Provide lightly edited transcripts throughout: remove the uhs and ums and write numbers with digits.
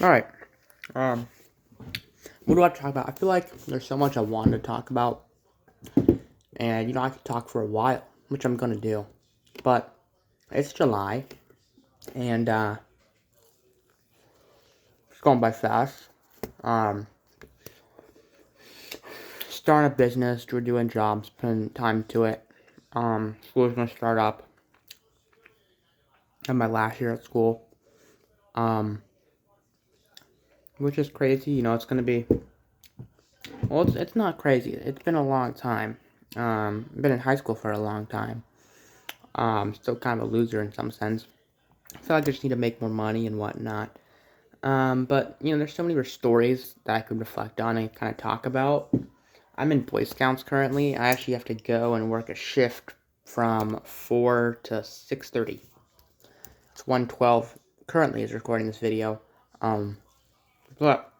Alright. Um, what do I talk about? I feel like there's so much I want to talk about. And, I could talk for a while, which I'm gonna do. But it's July, and, it's going by fast. Um, Starting a business, we're doing jobs, putting time to it. School's gonna start up. And my last year at school. Um, which is crazy. It's gonna be. Well, it's not crazy. It's been a long time. Been in high school for a long time. Still kind of a loser in some sense. I feel like I just need to make more money and whatnot. But there's so many stories that I could reflect on and kind of talk about. I'm in Boy Scouts currently. I actually have to go and work a shift from 4 to 6:30. It's 1:12 currently is recording this video. But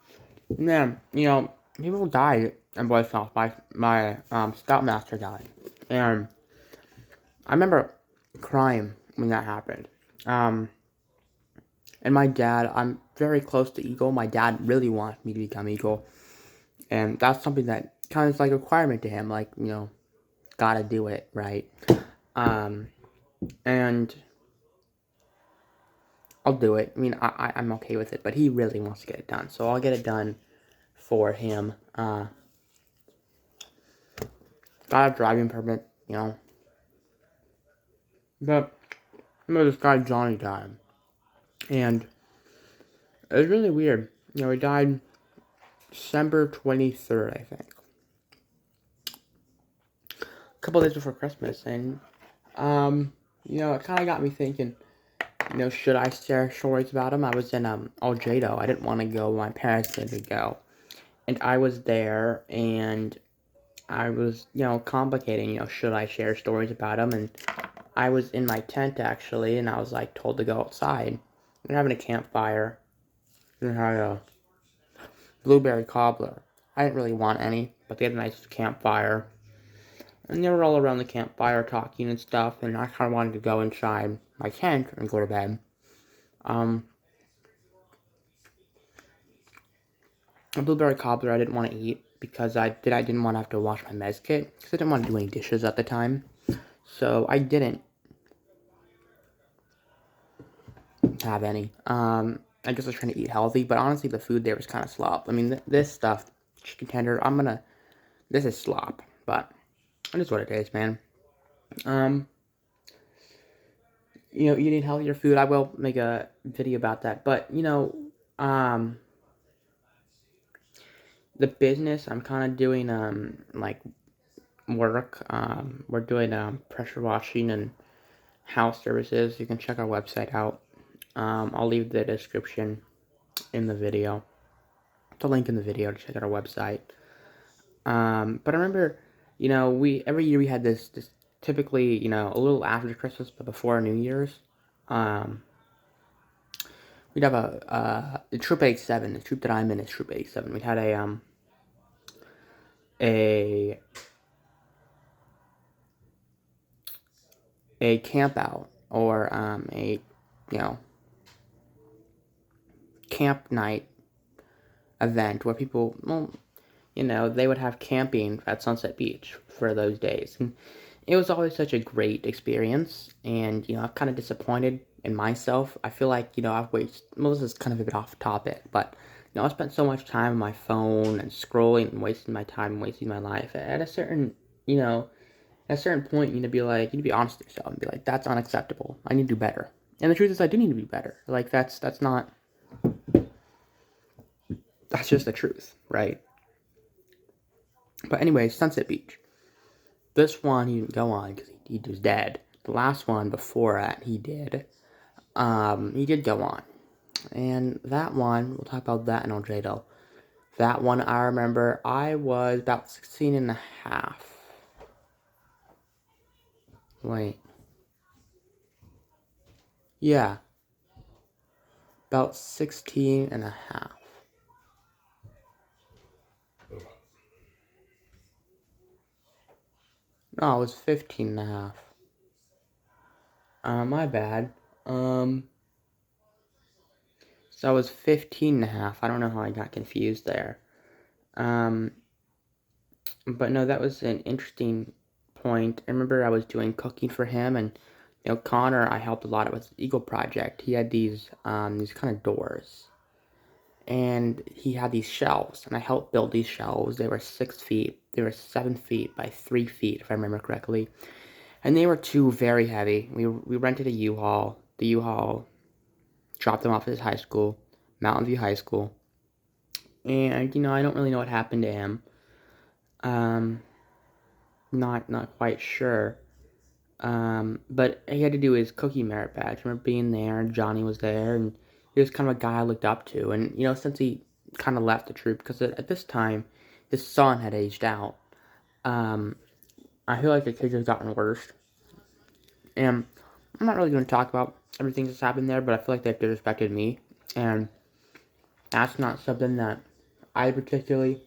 man, people died in Boy Scouts. My Scoutmaster died, and I remember crying when that happened. Um, and my dad, I'm very close to Eagle. My dad really wanted me to become Eagle, and that's something that kind of is like a requirement to him. Like gotta do it right. Um, and I'll do it. I mean, I'm okay with it, but he really wants to get it done, so I'll get it done for him. Got a driving permit, But this guy Johnny died, and it was really weird. He died December 23rd, I think, a couple days before Christmas, and it kind of got me thinking. Should I share stories about him? I was in Algedo. I didn't want to go. My parents didn't go, and I was there, and I was complicating. Should I share stories about him? And I was in my tent actually, and I was like told to go outside. We're having a campfire. And had a blueberry cobbler. I didn't really want any, but they had a nice campfire. And they were all around the campfire talking and stuff, and I kind of wanted to go inside my tent and go to bed. Um, a blueberry cobbler I didn't want to eat because I didn't want to have to wash my mez kit because I didn't want to do any dishes at the time. So I didn't have any. I guess I was trying to eat healthy, but honestly, the food there was kind of slop. I mean, this stuff, chicken tender, this is slop, but it is what it is, man. Um, eating healthier food, I will make a video about that, but, um, the business, I'm kind of doing, like, work, we're doing, pressure washing and house services. You can check our website out. I'll leave the description in the video, the link in the video to check out our website. But I remember, every year we had this typically, a little after Christmas, but before New Year's, um, we'd have a Troop 87. The troop that I'm in is Troop 87. We had a a camp out or a you know camp night event where people, well, they would have camping at Sunset Beach for those days. And it was always such a great experience, and, I'm kind of disappointed in myself. I feel like, I've wasted, well, this is kind of a bit off topic, but, I spent so much time on my phone and scrolling and wasting my time and wasting my life. At a certain, point, you need to be like, you need to be honest with yourself and be like, that's unacceptable. I need to do better. And the truth is, I do need to be better. Like, that's not, that's just the truth, right? But anyway, Sunset Beach. This one he didn't go on because he was dead. The last one before that he did. He did go on. And that one, we'll talk about that in Algedo. That one I remember I was about 16 and a half. Wait. Yeah. About 16 and a half. No, it was 15 and a half. My bad. So So I was 15 and a half. I don't know how I got confused there. But no, that was an interesting point. I remember I was doing cooking for him, and Connor, I helped a lot with the Eagle Project. He had these kind of doors, and he had these shelves, and I helped build these shelves. They were 6 feet. They were 7 feet by 3 feet, if I remember correctly, and they were too very heavy. We rented a U-Haul. The U-Haul dropped them off at his high school, Mountain View High School, and I don't really know what happened to him. Not quite sure. But he had to do his cookie merit badge. I remember being there, and Johnny was there, and he was kind of a guy I looked up to. And since he kind of left the troop, because at this time his son had aged out, um, I feel like the kids have gotten worse. And I'm not really going to talk about everything that's happened there, but I feel like they've disrespected me, and that's not something that I particularly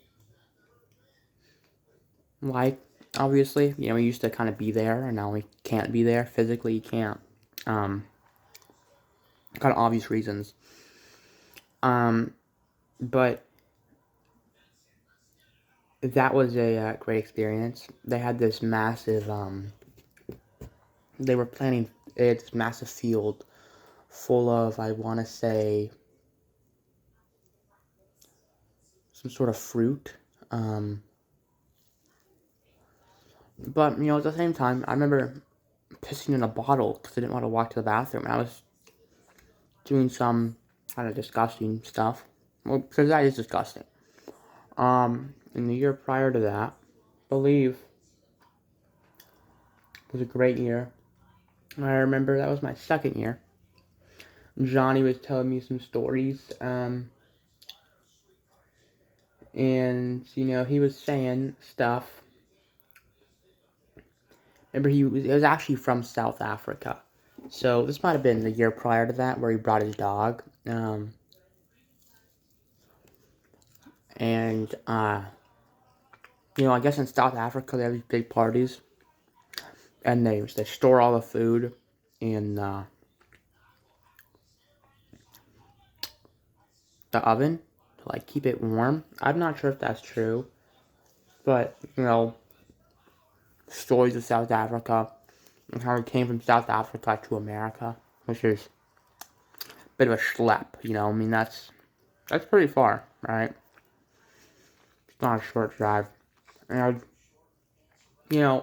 like. Obviously, we used to kind of be there, and now we can't be there physically. You can't. Kind of obvious reasons. But that was a great experience. They had this massive. They were planning this massive field full of, I want to say, some sort of fruit. But at the same time, I remember pissing in a bottle because I didn't want to walk to the bathroom. And I was doing some kind of disgusting stuff. Well, because that is disgusting. In the year prior to that, I believe, was a great year. I remember that was my second year. Johnny was telling me some stories, and he was saying stuff. Remember, he was actually from South Africa, so this might have been the year prior to that, where he brought his dog. And I guess in South Africa they have these big parties, and they store all the food in the oven to keep it warm. I'm not sure if that's true, but stories of South Africa and how it came from South Africa to America, which is a bit of a schlep. I mean that's pretty far, right? It's not a short drive, and I'm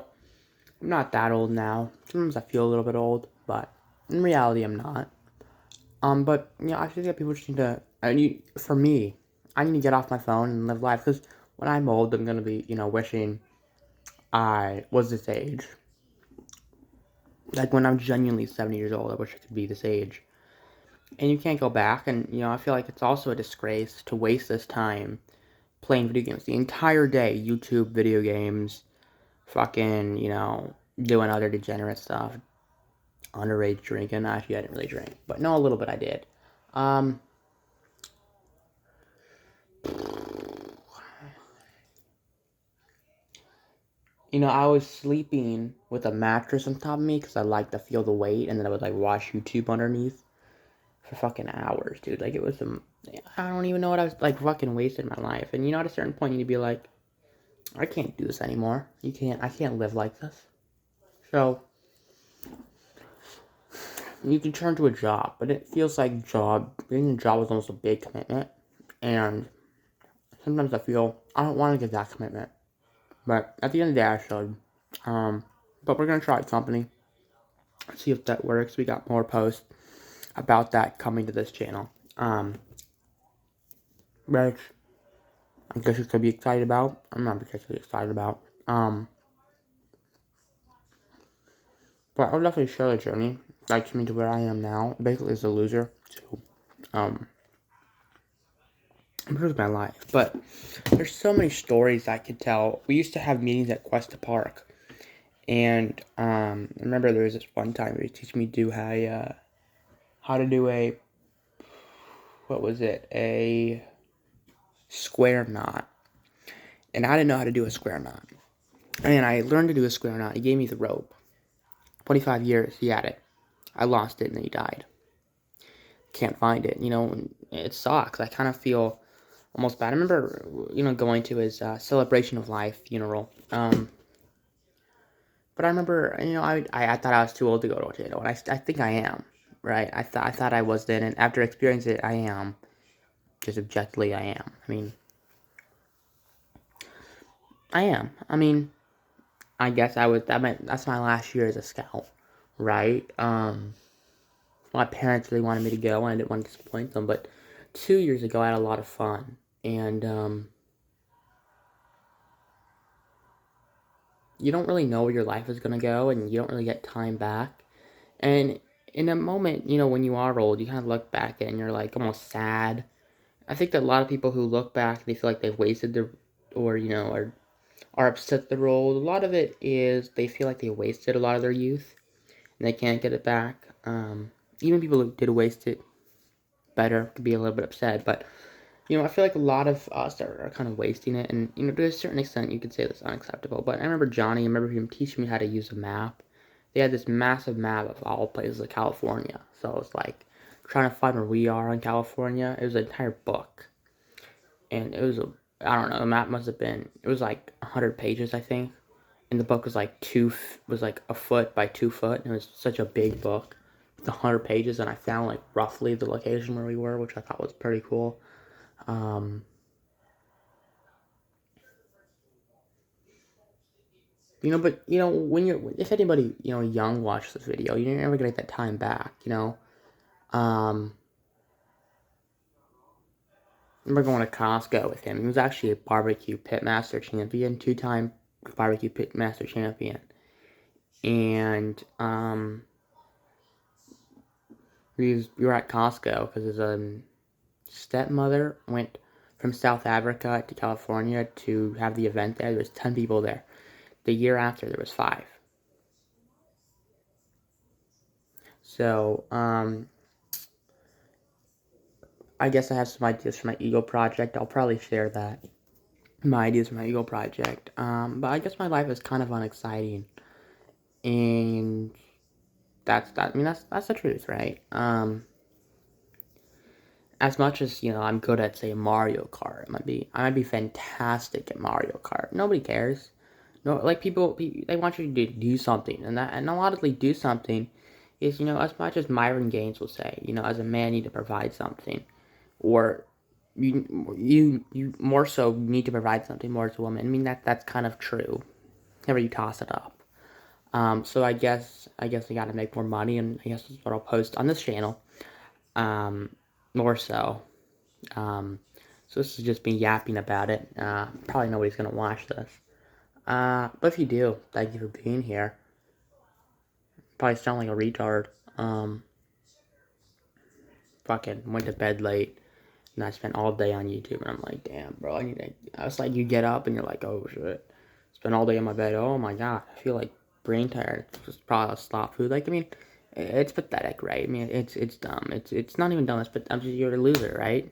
not that old now. Sometimes I feel a little bit old, but in reality, I'm not. But I feel like people just need to. For me, I need to get off my phone and live life, because when I'm old, I'm gonna be, wishing I was this age. Like when I'm genuinely 70 years old, I wish I could be this age. And you can't go back, and I feel like it's also a disgrace to waste this time playing video games the entire day. YouTube video games, fucking, doing other degenerate stuff, underage drinking. Actually, I didn't really drink, but no, a little bit I did. I was sleeping with a mattress on top of me because I like to feel the weight, and then I would watch YouTube underneath for fucking hours, dude. It was I don't even know what I was fucking wasted my life. And at a certain point you need to be like, I can't do this anymore. I can't live like this. So you can turn to a job, but it feels like getting a job is almost a big commitment, and sometimes I feel I don't want to give that commitment. But at the end of the day, I should. But we're gonna try a company, see if that works. We got more posts about that coming to this channel. Which I guess you could be excited about. I'm not particularly excited about. But I'll definitely share the journey that took me to where I am now. Basically, as a loser to improve my life. But there's so many stories I could tell. We used to have meetings at Cuesta Park, and I remember there was this one time they teach me to do how to do a square knot, and I didn't know how to do a square knot, and I learned to do a square knot. He gave me the rope. 25 years he had it. I lost it, and then he died. Can't find it. it sucks. I kind of feel almost bad. I remember, going to his celebration of life funeral. But I remember, I thought I was too old to go to a tornado, and I think I am, right? I thought I was then, and after experiencing it, I am. Just objectively, I am. I am. I guess that's my last year as a scout, right? My parents really wanted me to go, and I didn't want to disappoint them, but 2 years ago, I had a lot of fun, and, you don't really know where your life is going to go, and you don't really get time back. And in a moment, when you are old, you kind of look back and you're like almost sad. I think that a lot of people who look back, they feel like they've wasted their, or, are upset they're old. A lot of it is they feel like they wasted a lot of their youth and they can't get it back. Even people who did waste it better could be a little bit upset, but I feel like a lot of us are kind of wasting it, and to a certain extent, you could say that's unacceptable. But I remember Johnny. I remember him teaching me how to use a map. They had this massive map of all places of California, so it was like trying to find where we are in California. It was an entire book, and it was I don't know. The map must have been. It was like 100 pages, I think, and the book was like a foot by 2 foot, and it was such a big book. With 100 pages, and I found like roughly the location where we were, which I thought was pretty cool. Um, but when if anybody young watched this video, you're never gonna get that time back. Um, I remember going to Costco with him. He was actually a barbecue pitmaster champion, 2-time barbecue pitmaster champion, and we were at Costco because his stepmother went from South Africa to California to have the event there. There was 10 people there. The year after, there was 5. So, I guess I have some ideas for my Ego project. I'll probably share that. My ideas for my Ego project. But I guess my life is kind of unexciting. And that's the truth, right? As much as, I'm good at, say, Mario Kart. I might be fantastic at Mario Kart. Nobody cares. No, like, people, they want you to do something. And a lot of do something is, as much as Myron Gaines will say, as a man, you need to provide something. Or you more so need to provide something more as a woman. That's kind of true. Whenever you toss it up. So I guess I got to make more money, and I guess that's what I'll post on this channel. More so. So this is just me yapping about it. Probably nobody's gonna watch this. But if you do, thank you for being here. Probably sound like a retard. Fucking went to bed late. And I spent all day on YouTube, and I'm like, damn, bro, I was like, you get up, and you're like, oh, shit. Spend all day in my bed, oh, my God, I feel like brain tired. It's just probably slop food. It's pathetic, right? It's dumb. It's not even dumb, but you're a loser, right?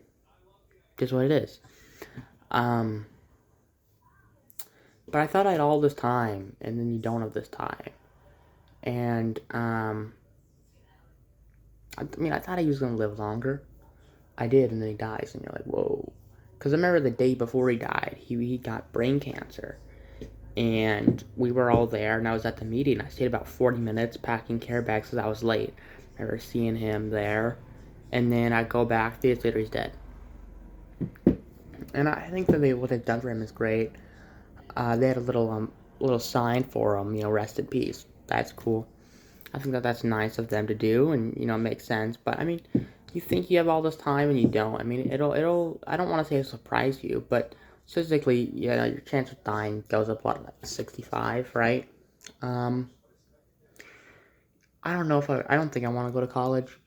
Just what it is. But I thought I had all this time, and then you don't have this time. And, I thought he was going to live longer. I did, and then he dies, and you're like, whoa. Because I remember the day before he died, he got brain cancer. And we were all there, and I was at the meeting. I stayed about 40 minutes packing care bags because I was late. I remember seeing him there. And then I go back, 3 days later, he's dead. And I think that what they've done for him is great. They had a little sign for him, rest in peace. That's cool. I think that that's nice of them to do, and, it makes sense. But, you think you have all this time, and you don't. It'll I don't want to say it'll surprise you, but statistically, your chance of dying goes up, like 65, right? I don't know I don't think I want to go to college.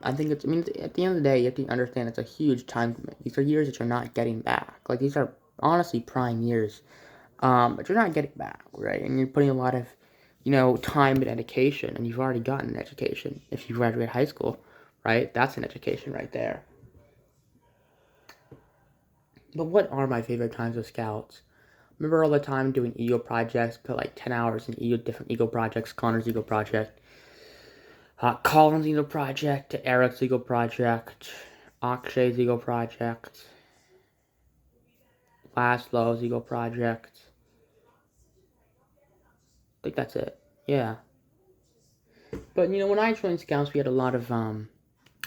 I think at the end of the day, you have to understand it's a huge time commitment. These are years that you're not getting back. Like, these are honestly prime years. But you're not getting back, right? And you're putting a lot of, time and education, and you've already gotten an education if you graduate high school, right? That's an education right there. But what are my favorite times with Scouts? Remember all the time doing Ego projects, put like 10 hours in different Ego projects, Connor's Ego project, Colin's Ego project, Eric's Ego project, Akshay's Ego Project, Laszlo's Ego Project. I think that's it. Yeah. But, when I joined Scouts, we had a lot of,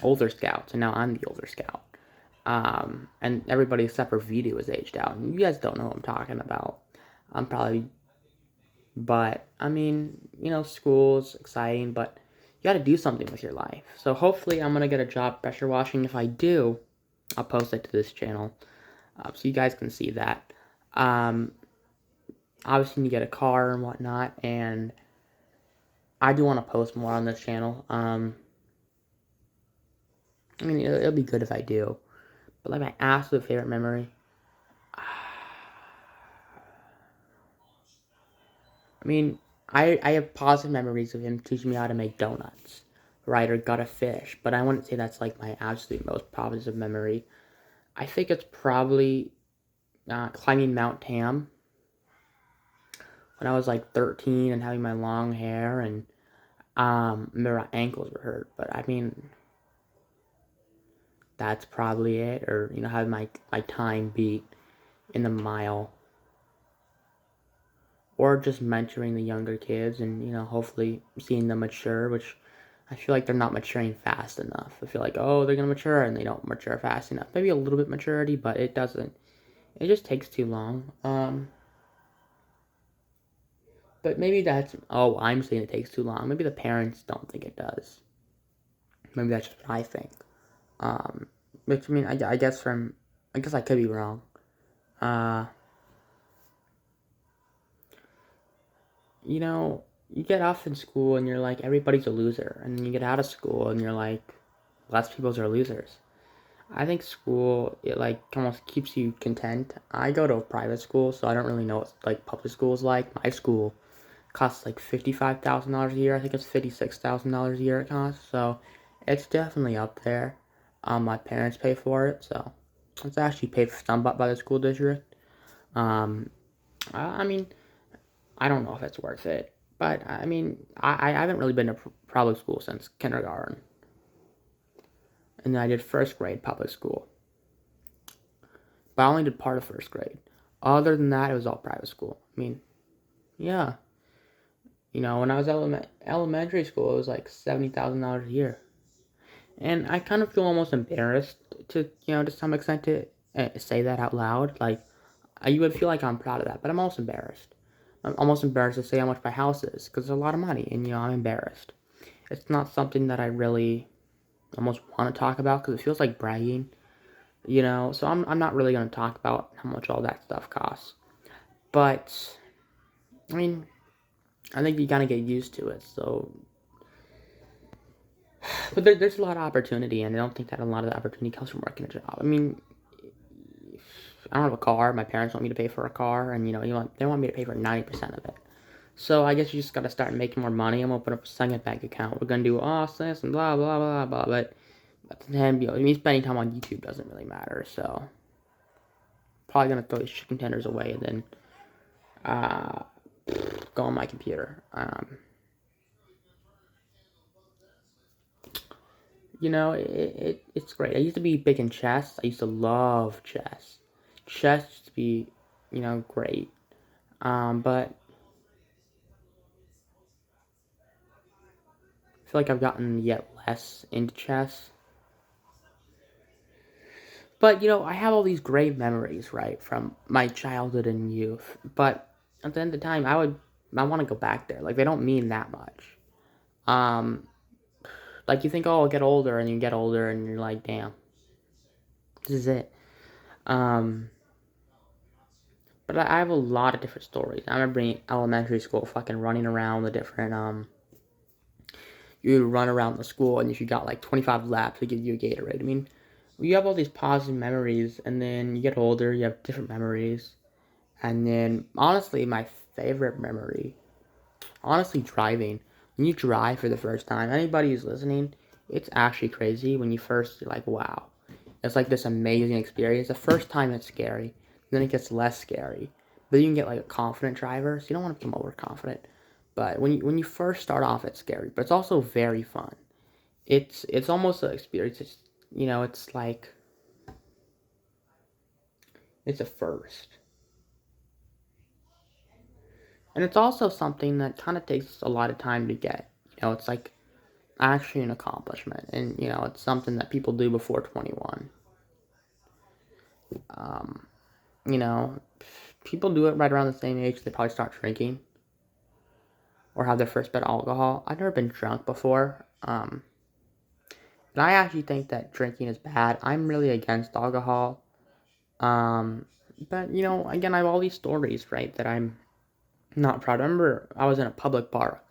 older Scouts, and now I'm the older Scout. And everybody except for Vito is aged out. And you guys don't know what I'm talking about. I'm probably... But, I mean, school's exciting, but you gotta do something with your life. So hopefully I'm gonna get a job pressure washing. If I do, I'll post it to this channel. So you guys can see that. Obviously, you get a car and whatnot, and I do want to post more on this channel. I mean, it'll be good if I do. But, like, my absolute favorite memory... I mean, I have positive memories of him teaching me how to make donuts, right, or gut a fish, but I wouldn't say that's, like, my absolute most positive memory. I think it's probably climbing Mount Tam when I was, like, 13 and having my long hair, and my ankles were hurt, but, I mean... That's probably it, or, having my time beat in the mile. Or just mentoring the younger kids and, hopefully seeing them mature, which I feel like they're not maturing fast enough. I feel like, oh, they're going to mature, and they don't mature fast enough. Maybe a little bit maturity, but it doesn't. It just takes too long. But maybe that's, I'm saying it takes too long. Maybe the parents don't think it does. Maybe that's just what I think. Which, I mean, I guess I could be wrong. You get off in school and you're like, everybody's a loser. And then you get out of school and you're like, less people are losers. I think school, it, like, almost keeps you content. I go to a private school, so I don't really know what, like, public school is like. My school costs, like, $55,000 a year. I think it's $56,000 a year it costs. So, it's definitely up there. My parents pay for it, so it's actually paid for some by the school district. I mean, I don't know if it's worth it. But, I mean, I haven't really been to public school since kindergarten. And then I did first grade public school. But I only did part of first grade. Other than that, it was all private school. I mean, yeah. When I was elementary school, it was like $70,000 a year. And I kind of feel almost embarrassed to some extent to say that out loud. Like, you would feel like I'm proud of that, but I'm also embarrassed. I'm almost embarrassed to say how much my house is, because it's a lot of money, and, I'm embarrassed. It's not something that I really almost want to talk about, because it feels like bragging, so I'm not really going to talk about how much all that stuff costs. But, I mean, I think you gotta get used to it, so... But there's a lot of opportunity, and I don't think that a lot of the opportunity comes from working a job. I mean, I don't have a car. My parents want me to pay for a car, and, they want me to pay for 90% of it. So I guess you just gotta start making more money. I'm gonna open up a second bank account. We're gonna do all this and blah, blah, blah, blah. But then, me spending time on YouTube doesn't really matter, so... Probably gonna throw these chicken tenders away and then go on my computer. It's great. I used to be big in chess. I used to love chess. Chess used to be, great. But I feel like I've gotten yet less into chess. But, I have all these great memories, right, from my childhood and youth. But at the end of the time, I want to go back there. Like, they don't mean that much. Like, you think, oh, I'll get older, and you get older, and you're like, damn, this is it. But I have a lot of different stories. I remember in elementary school, fucking running around the different, you run around the school, and if you got, like, 25 laps, they give you a Gatorade. I mean, you have all these positive memories, and then you get older, you have different memories. And then, honestly, my favorite memory, driving. When you drive for the first time, anybody who's listening, it's actually crazy when you first, you're like, wow. It's like this amazing experience. The first time it's scary, then it gets less scary. But you can get like a confident driver, so you don't want to become overconfident. But when you first start off, it's scary, but it's also very fun. It's almost an experience. you know, it's like, it's a first. And it's also something that kind of takes a lot of time to get. You know, it's like actually an accomplishment. And, you know, it's something that people do before 21. Um, you know, people do it right around the same age they probably start drinking or have their first bit of alcohol. I've never been drunk before. And I actually think that drinking is bad. I'm really against alcohol. Um, but, you know, again, I have all these stories, right, that I'm not proud. I remember I was in a public bar.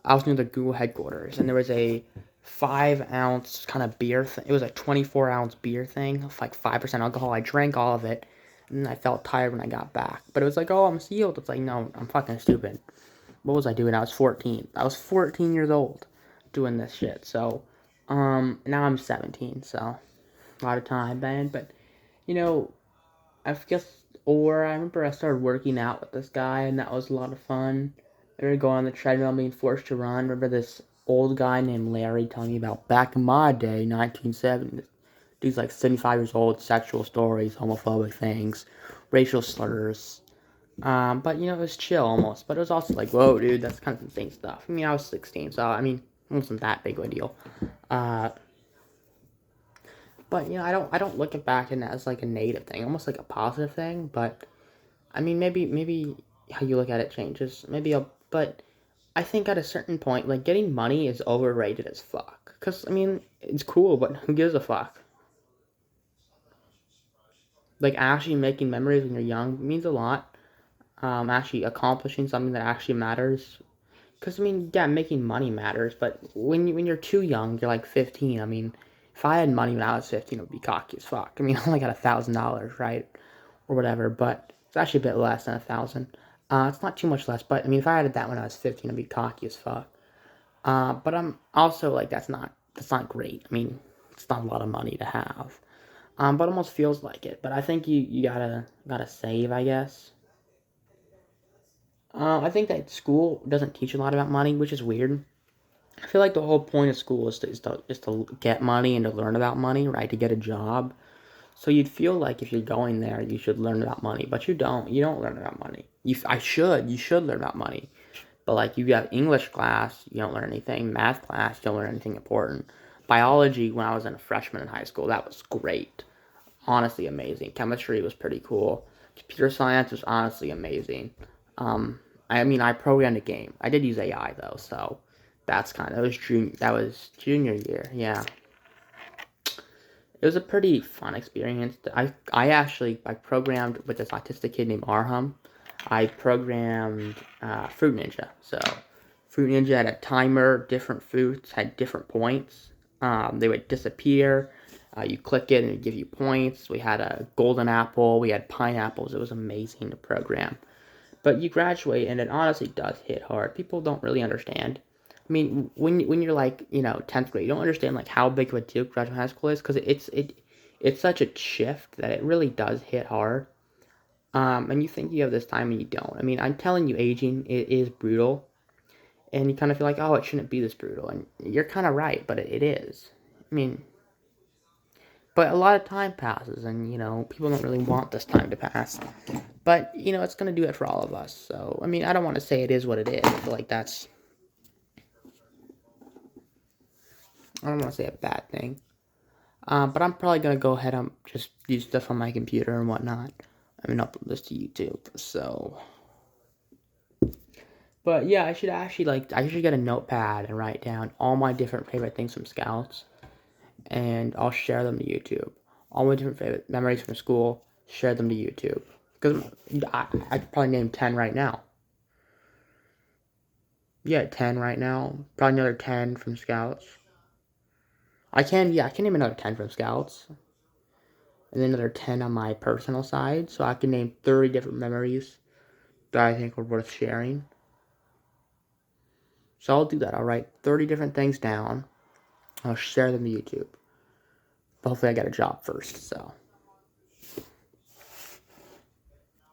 I was near the Google headquarters, and there was a 5-ounce kind of beer thing. It was a 24-ounce beer thing, with like 5% alcohol. I drank all of it, and I felt tired when I got back. But it was like, oh, I'm sealed. It's like, no, I'm fucking stupid. What was I doing? I was 14. I was 14 years old doing this shit. So, now I'm 17, so a lot of time, man. But, you know, I guess, or I remember I started working out with this guy, and that was a lot of fun. I would go on the treadmill, being forced to run. Remember this old guy named Larry telling me about back in my day, 1970. Dude's like 75 years old, sexual stories, homophobic things, racial slurs. But you know, it was chill almost. But it was also like, whoa, dude, that's kind of insane stuff. I mean, I was 16, so I mean, it wasn't that big of a deal. Uh, but you know, I don't look it back in as like a negative thing, almost like a positive thing. But I mean, maybe how you look at it changes. But I think at a certain point, like getting money is overrated as fuck. Cause I mean, it's cool, but who gives a fuck? Like actually making memories when you're young means a lot. Actually accomplishing something that actually matters. Cause I mean, yeah, making money matters, but when you're too young, you're like 15. I mean, if I had money when I was 15, it would be cocky as fuck. I mean, I only got $1,000, right, or whatever, but it's actually a bit less than 1,000. It's not too much less, but I mean, if I had that when I was 15, I'd be cocky as fuck. But I'm also like that's not great. I mean, it's not a lot of money to have. But almost feels like it. But I think you gotta save, I guess. I think that school doesn't teach a lot about money, which is weird. I feel like the whole point of school is to get money and to learn about money, right? To get a job. So you'd feel like if you're going there, you should learn about money, but you don't. You don't learn about money. You should learn about money. But like you have English class, you don't learn anything. Math class, you don't learn anything important. Biology, when I was a freshman in high school, that was great. Honestly, amazing. Chemistry was pretty cool. Computer science was honestly amazing. I mean, I programmed a game. I did use AI though, so that was junior year. Yeah, it was a pretty fun experience. I programmed with this autistic kid named Arham. I programmed Fruit Ninja. So Fruit Ninja had a timer. Different fruits had different points. They would disappear. You click it and it give you points. We had a golden apple. We had pineapples. It was amazing to program. But you graduate and it honestly does hit hard. People don't really understand. I mean, when you're like, you know, 10th grade, you don't understand like how big of a deal graduate high school is because it's such a shift that it really does hit hard. And you think you have this time and you don't. I mean, I'm telling you, aging it is brutal, and you kind of feel like, oh, it shouldn't be this brutal, and you're kind of right, but it is. I mean, but a lot of time passes, and you know, people don't really want this time to pass. But you know, it's gonna do it for all of us. So I mean, I don't want to say it is what it is. I feel like I don't want to say a bad thing. But I'm probably gonna go ahead and just do stuff on my computer and whatnot. I mean, upload this to YouTube. So, but yeah, I should get a notepad and write down all my different favorite things from Scouts, and I'll share them to YouTube. All my different favorite memories from school, share them to YouTube. Because I could probably name 10 right now. Yeah, 10 right now. Probably another 10 from Scouts. I can name another 10 from Scouts. And then another 10 on my personal side. So I can name 30 different memories that I think are worth sharing. So I'll do that. I'll write 30 different things down. I'll share them to YouTube. But hopefully I get a job first, so.